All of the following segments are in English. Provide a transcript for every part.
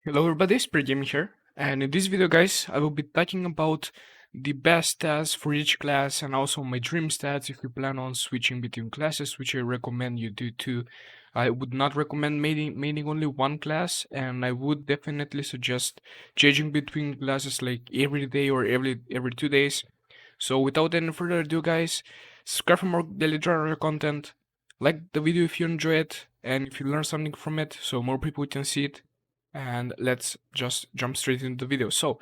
Hello everybody, SpiritGaming here, and in this video guys, I will be talking about the best stats for each class and also my dream stats if you plan on switching between classes, which I recommend you do too. I would not recommend making only one class, and I would definitely suggest changing between classes like every day or every 2 days. So without any further ado guys, subscribe for more daily journal content, like the video if you enjoy it, and if you learn something from it, so more people can see it. And let's just jump straight into the video. So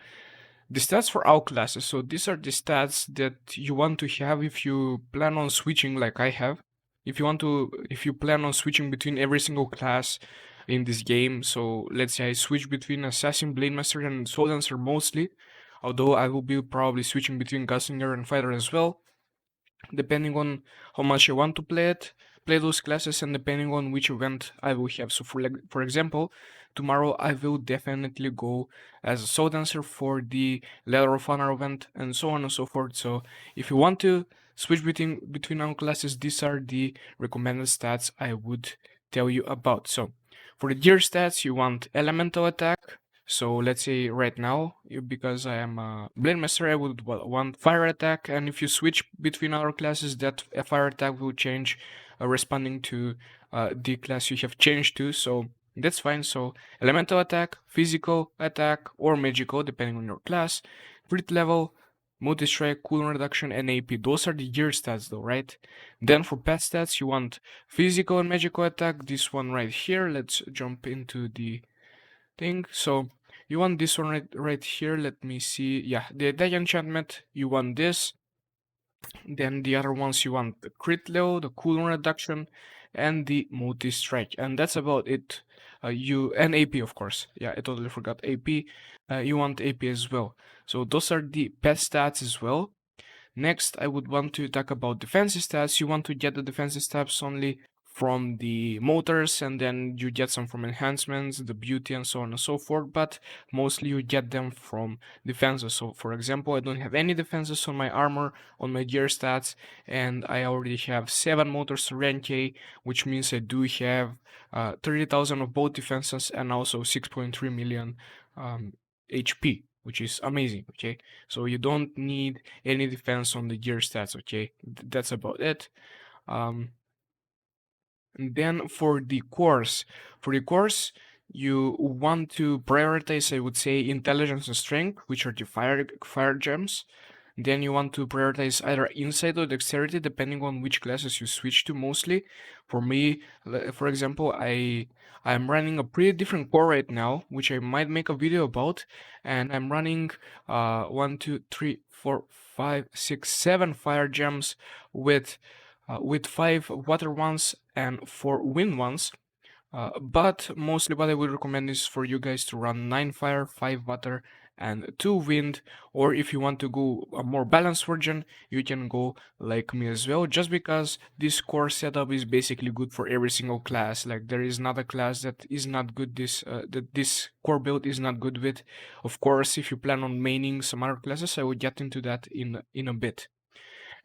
the stats for all classes. So these are the stats that you want to have if you plan on switching like I have. If you plan on switching between every single class in this game. So let's say I switch between Assassin, Blade Master, and Soul Dancer mostly. Although I will be probably switching between Gunslinger and Fighter as well, depending on how much I want to play those classes, and depending on which event I will have. So for example, tomorrow I will definitely go as a Soul Dancer for the Ladder of Honor event, and so on and so forth. So if you want to switch between our classes, these are the recommended stats I would tell you about. So for the gear stats, you want elemental attack. So let's say right now, because I am a Blade Master, I would want fire attack, and if you switch between other classes, that fire attack will change, responding to the class you have changed to. So that's fine. So elemental attack, physical attack, or magical, depending on your class, crit level, multi-strike, cooldown reduction, and AP. Those are the gear stats though, right? Then for pet stats, you want physical and magical attack. This one right here. Let's jump into the thing. So you want this one right here. Let me see. Yeah, the attack enchantment. You want this. Then the other ones you want the crit level, the cooldown reduction, and the multi strike. And that's about it. You and AP of course. Yeah, I totally forgot AP. You want AP as well. So those are the pet stats as well. Next, I would want to talk about defensive stats. You want to get the defensive stats only from the motors, and then you get some from enhancements, the beauty, and so on and so forth, but mostly you get them from defenses. So for example, I don't have any defenses on my armor, on my gear stats, and I already have 7 motors to rank A, which means I do have 30,000 of both defenses and also 6.3 million HP, which is amazing, okay? So you don't need any defense on the gear stats, okay? That's about it. And then for the course, you want to prioritize, I would say, intelligence and strength, which are the fire gems. Then you want to prioritize either insight or dexterity, depending on which classes you switch to mostly. For me, for example, I'm running a pretty different core right now, which I might make a video about, and I'm running 1, 2, 3, 4, 5, 6, 7 fire gems with 5 water ones and 4 wind ones. But mostly what I would recommend is for you guys to run 9 fire, 5 water, and 2 wind, or if you want to go a more balanced version, you can go like me as well, just because this core setup is basically good for every single class. Like there is not a class that is not good, that this core build is not good with. Of course, if you plan on maining some other classes, I will get into that in a bit.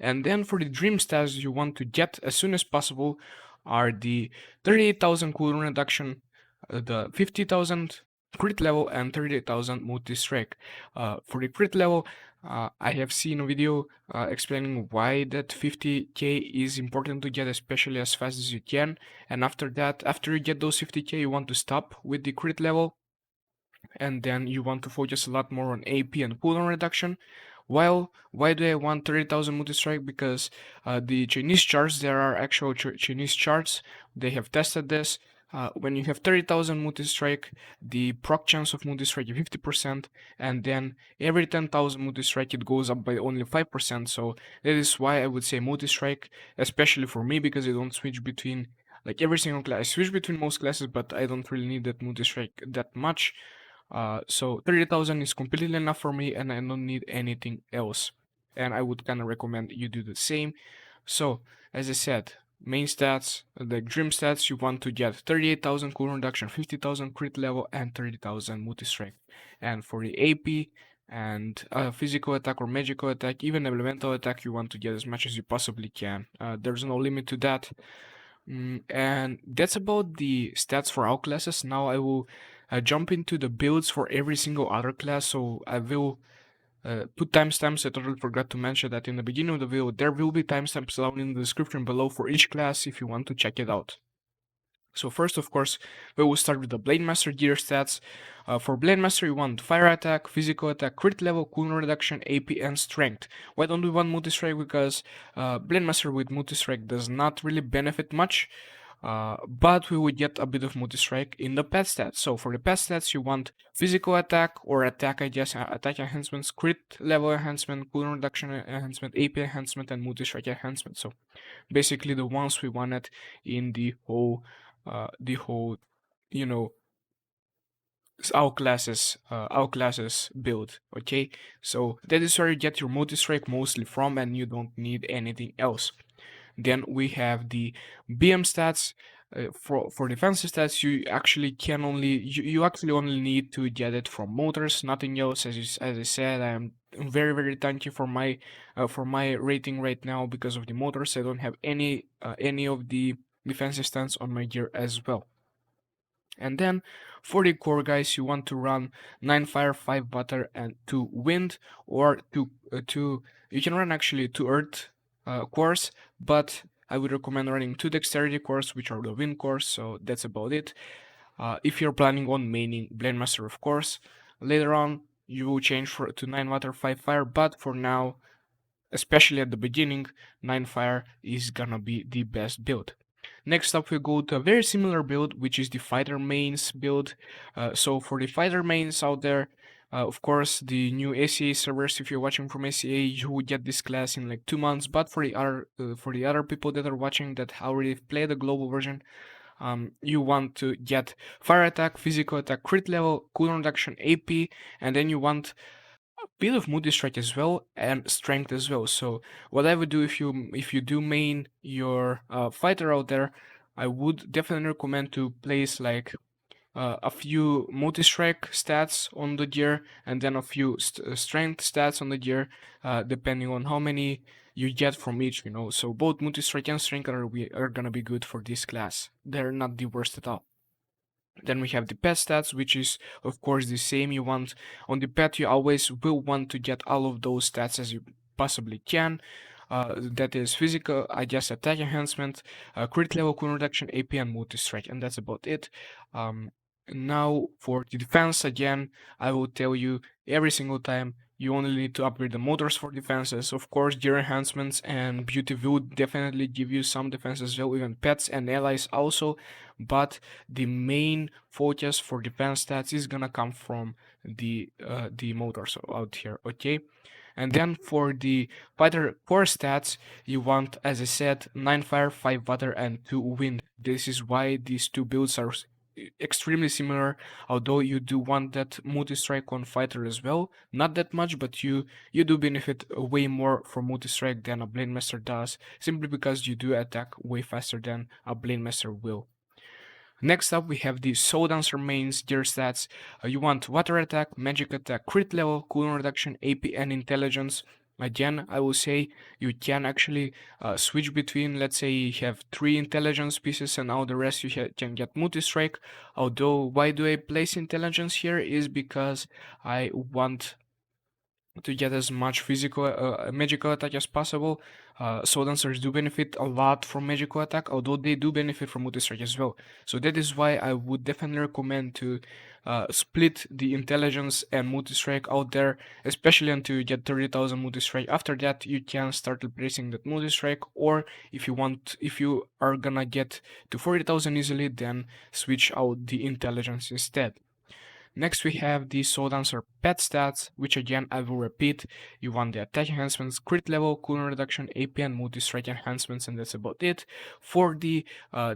And then for the dream stats you want to get as soon as possible are the 38,000 cooldown reduction, the 50,000 crit level, and 38,000 multi-strike. For the crit level, I have seen a video explaining why that 50k is important to get, especially as fast as you can. And after that, after you get those 50k, you want to stop with the crit level, and then you want to focus a lot more on AP and cooldown reduction. Well, why do I want 30,000 multi-strike? Because the Chinese charts, there are actual Chinese charts, they have tested this. When you have 30,000 multi-strike, the proc chance of multi-strike is 50%, and then every 10,000 multi-strike it goes up by only 5%. So that is why I would say multi-strike, especially for me, because I don't switch between like every single class. I switch between most classes, but I don't really need that multi-strike that much. So 30,000 is completely enough for me, and I don't need anything else. And I would kind of recommend you do the same. So, as I said, main stats, the dream stats, you want to get 38,000 cooldown reduction, 50,000 crit level, and 30,000 multi-strike. And for the AP and physical attack or magical attack, even elemental attack, you want to get as much as you possibly can. There's no limit to that. And that's about the stats for all classes. Now I will jump into the builds for every single other class, so I will put timestamps. I totally forgot to mention that in the beginning of the video. There will be timestamps down in the description below for each class if you want to check it out. So first, of course, we will start with the Blade Master gear stats. For Blade Master, you want fire attack, physical attack, crit level, cooldown reduction, AP, and strength. Why don't we want multi-strike? Because Blade Master with multi-strike does not really benefit much, but we would get a bit of multi-strike in the pet stats. So for the pet stats, you want physical attack or attack, attack enhancements, crit level enhancement, cooldown reduction enhancement, AP enhancement, and multi-strike enhancement. So basically the ones we wanted in the whole you know our classes build. Okay, so that is where you get your multi-strike mostly from, and you don't need anything else. Then we have the BM stats. For defensive stats, you actually you actually only need to get it from motors, nothing else. As I said, I am very thankful for my rating right now because of the motors. I don't have any of the defensive stats on my gear as well. And then for the core, guys, you want to run 9 fire, 5 water, and 2 wind, or you can run actually 2 earth cores, but I would recommend running 2 dexterity cores, which are the wind cores. So that's about it. If you're planning on maining Blade Master, of course, later on you will change to 9 water, 5 fire, but for now, especially at the beginning, 9 fire is gonna be the best build. Next up we go to a very similar build, which is the fighter mains build. So for the fighter mains out there, of course the new ACA servers, if you're watching from ACA, you would get this class in like 2 months, but for the other people that are watching that already play the global version, you want to get fire attack, physical attack, crit level, cooldown reduction, AP, and then you want a bit of multi-strike as well and strength as well. So what I would do if you do main your fighter out there, I would definitely recommend to place like a few multi-strike stats on the gear and then a few strength stats on the gear, depending on how many you get from each, you know. So both multi-strike and strength are gonna be good for this class. They're not the worst at all. Then we have the pet stats, which is of course the same. You want on the pet, you always will want to get all of those stats as you possibly can. That is physical, I guess, attack enhancement, crit level, cooldown reduction, AP, and multi-strike, and that's about it. Now for the defense, again, I will tell you every single time, you only need to upgrade the motors for defenses. Of course, gear enhancements and beauty will definitely give you some defense as well, even pets and allies also, but the main focus for defense stats is gonna come from the motors out here, okay? And then for the fighter core stats, you want, as I said, 9 fire, 5 water, and 2 wind. This is why these two builds are extremely similar, although you do want that multi-strike on fighter as well. Not that much, but you do benefit way more from multi-strike than a Blade Master does, simply because you do attack way faster than a Blade Master will. Next up, we have the Soul Dancer mains gear stats. You want water attack, magic attack, crit level, cooldown reduction, AP, and intelligence. Again, I will say you can actually switch between, let's say you have 3 intelligence pieces and all the rest you can get multi-strike. Although, why do I place intelligence here is because I want to get as much physical magical attack as possible. Soul Dancers do benefit a lot from magical attack, although they do benefit from multi-strike as well. So that is why I would definitely recommend to split the intelligence and multi-strike out there, especially until you get 30,000 multi-strike. After that, you can start replacing that multi-strike, or if you are gonna get to 40,000 easily, then switch out the intelligence instead. Next we have the Soul Dancer pet stats, which again I will repeat. You want the attack enhancements, crit level, cooldown reduction, AP, and multi-strike enhancements, and that's about it. For the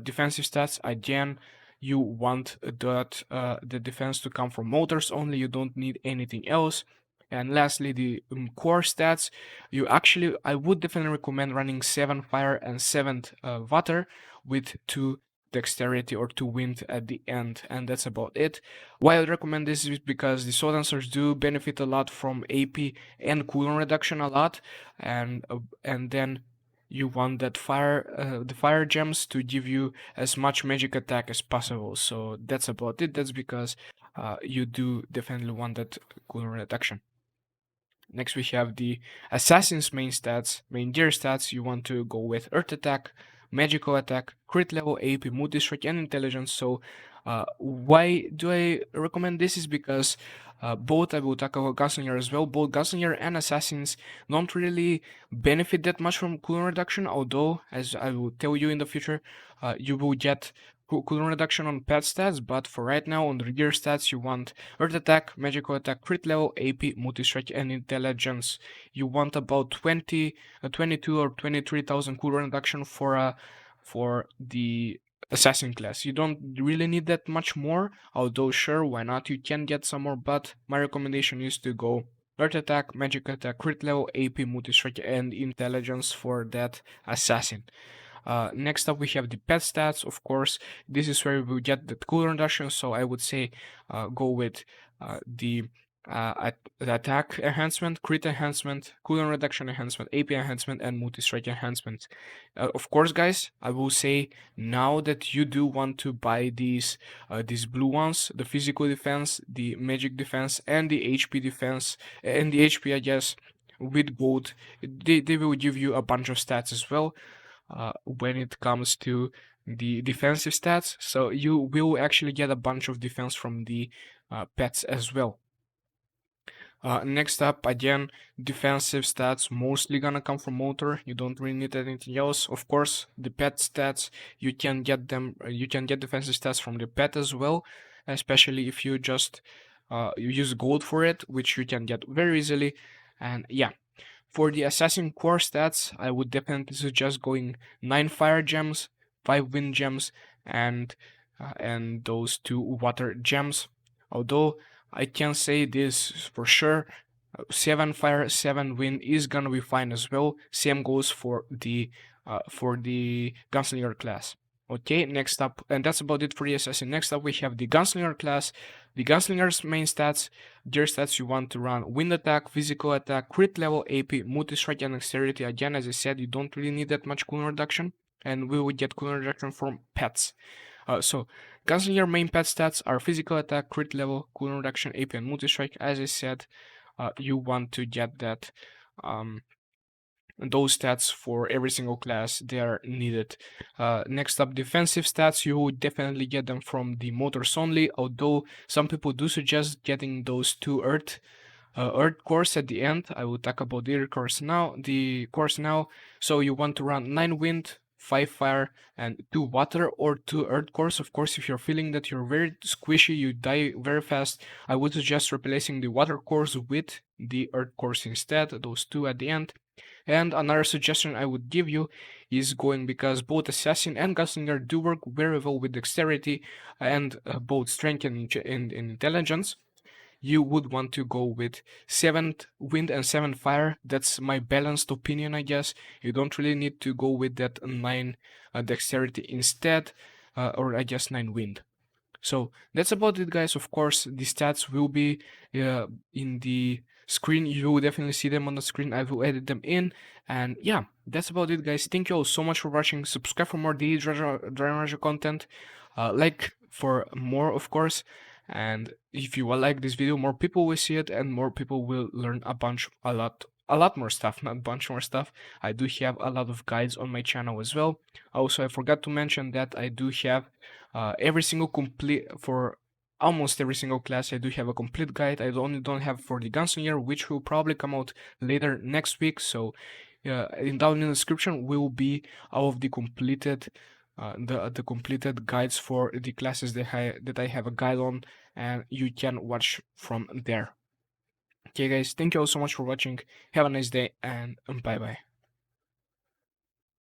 defensive stats, again, you want the defense to come from motors only. You don't need anything else. And lastly, the core stats. I would definitely recommend running 7 fire and 7 water with 2 dexterity or 2 wind at the end, and that's about it. Why I recommend this is because the Soul Dancers do benefit a lot from AP and cooldown reduction a lot, and then you want that the fire gems to give you as much magic attack as possible. So that's about it. That's because you do definitely want that cooldown reduction. Next, we have the Assassin's main stats, main gear stats. You want to go with Earth Attack, Magical Attack, Crit Level, AP, Multi-Strike, and Intelligence. So, why do I recommend this? Is because both, I will talk about Gunslinger as well, both Gunslinger and Assassins don't really benefit that much from cooldown reduction, although, as I will tell you in the future, you will get cooldown reduction on pet stats, but for right now, on the gear stats, you want Earth Attack, Magical Attack, Crit Level, AP, Multi-Strike, and Intelligence. You want about 22 or 23,000 cooldown reduction for the Assassin class. You don't really need that much more, although sure, why not? You can get some more, but my recommendation is to go Earth Attack, Magic Attack, Crit Level, AP, Multi-Strike, and Intelligence for that Assassin. Next up, we have the pet stats. Of course, this is where we get the cooldown reduction. So I would say go with the attack enhancement, crit enhancement, cooldown reduction enhancement, AP enhancement, and multi-strike enhancement. Of course, guys, I will say now that you do want to buy these blue ones, the physical defense, the magic defense, and the HP defense, and the HP, I guess, with gold, they will give you a bunch of stats as well. When it comes to the defensive stats, so you will actually get a bunch of defense from the pets as well. Next up, again, defensive stats mostly gonna come from motor. You don't really need anything else. Of course, the pet stats, you can get them. You can get defensive stats from the pet as well, especially if you just you use gold for it, which you can get very easily. And yeah, for the assassin core stats, I would definitely suggest going 9 fire gems, 5 wind gems, and those 2 water gems. Although I can say this for sure, 7 fire, 7 wind is gonna be fine as well. Same goes for the Gunslinger class. Okay, next up, and that's about it for the assassin. Next up, we have the Gunslinger class. The Gunslinger's main stats, their stats you want to run wind attack, physical attack, crit level, AP, multi-strike, and dexterity. Again, as I said, you don't really need that much cooldown reduction, and we will get cooldown reduction from pets. So, Gunslinger main pet stats are physical attack, crit level, cooldown reduction, AP, and multi-strike. As I said, you want to get that those stats for every single class. They are needed. Next up, defensive stats. You would definitely get them from the motors only, although some people do suggest getting those 2 earth cores at the end. I will talk about the course now. So you want to run 9 wind, 5 fire, and 2 water or 2 earth cores. Of course, if you're feeling that you're very squishy, you die very fast, I would suggest replacing the water cores with the earth cores instead, those 2 at the end. And another suggestion I would give you is going, because both Assassin and Gunslinger do work very well with dexterity and both strength and intelligence, you would want to go with 7 wind and 7 fire. That's my balanced opinion, I guess. You don't really need to go with that 9 dexterity instead, or I guess 9 wind. So that's about it, guys. Of course, the stats will be in the screen. You will definitely see them on the screen. I will edit them in. And yeah, that's about it, guys. Thank you all so much for watching. Subscribe for more daily Dragon content. Like for more, of course. And if you will like this video, more people will see it and more people will learn a lot more stuff, not a bunch more stuff. I do have a lot of guides on my channel as well. Also, I forgot to mention that I do have for almost every single class, I do have a complete guide. I only don't have for the Gunslinger, which will probably come out later next week. So down in the description will be all of the completed the completed guides for the classes that I have a guide on, and you can watch from there. Okay, guys, thank you all so much for watching. Have a nice day, and bye bye.